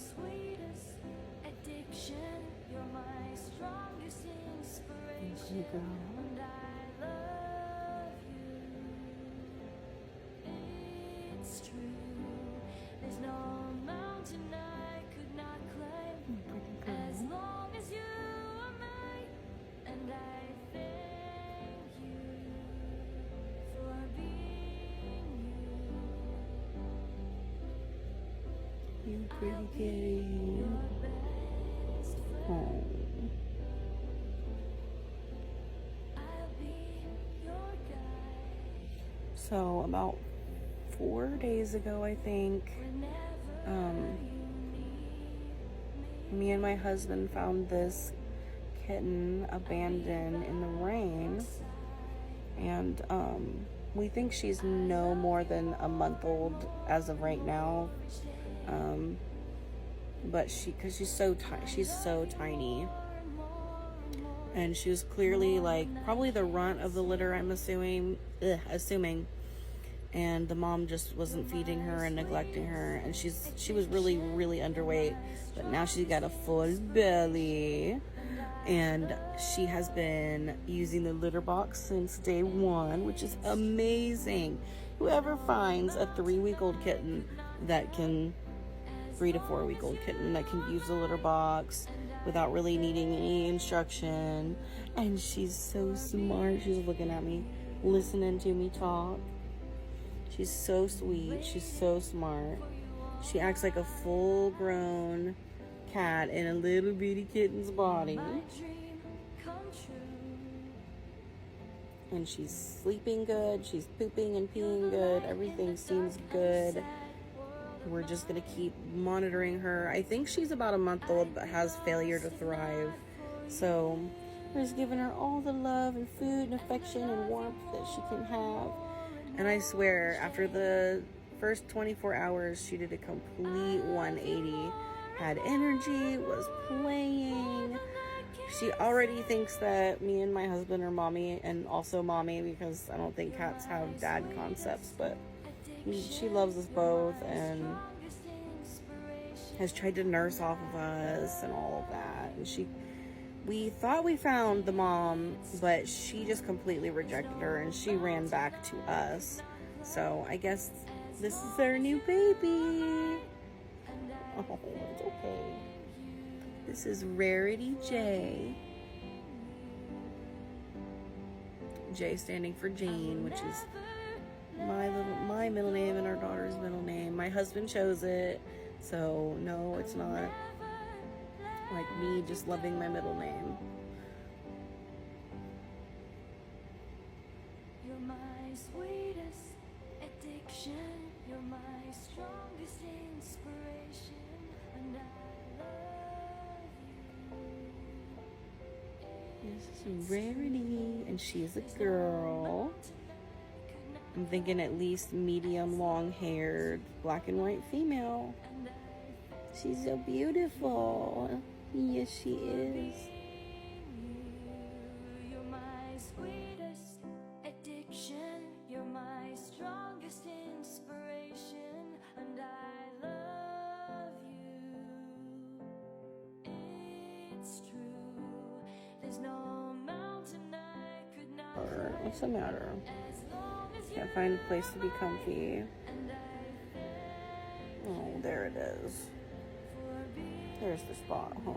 sweetest addiction. You're my strongest inspiration. Thank you, girl. And I love you. It's true. There's no mountain I could not climb as long as you are mine. And I thank you for being you. You pretty kitty. Your best friend. Oh. I'll be your guide. So about 4 days ago, I think, me and my husband found this kitten abandoned in the rain, and we think she's no more than a month old as of right now, but because she's so tiny, and she was clearly like probably the runt of the litter, I'm assuming, and the mom just wasn't feeding her and neglecting her, and she was really underweight, but now she's got a full belly, and she has been using the litter box since day one, which is amazing. Whoever finds a 3-week-old kitten that can 3 to 4 week old kitten that can use the litter box without really needing any instruction, and she's so smart. She's looking at me, listening to me talk. She's so sweet. She's so smart. She acts like a full-grown cat in a little bitty kitten's body. And she's sleeping good. She's pooping and peeing good. Everything seems good. We're just going to keep monitoring her. I think she's about a month old but has failure to thrive. So we're just giving her all the love and food and affection and warmth that she can have. And I swear, after the first 24 hours, she did a complete 180. Had energy, was playing. She already thinks that me and my husband are mommy, and also mommy, because I don't think cats have dad concepts, but she loves us both and has tried to nurse off of us and all of that. And we thought we found the mom, but she just completely rejected her and she ran back to us. So I guess this is our new baby. Oh, it's okay. This is Rarity J. J standing for Jane, which is my middle name and our daughter's middle name. My husband chose it, so no, it's not like me just loving my middle name. You're my sweetest addiction. You're my strongest inspiration, and I love you. This is Rarity, and she's a girl. I'm thinking at least medium long-haired, black and white female. She's so beautiful. Yes, she is. You're my sweetest addiction. You're my strongest inspiration, and I love you. It's true. There's no mountain I could not climb. What's the matter? As long as Can't find a place to be comfy. Oh, there it is. There's the spot, huh?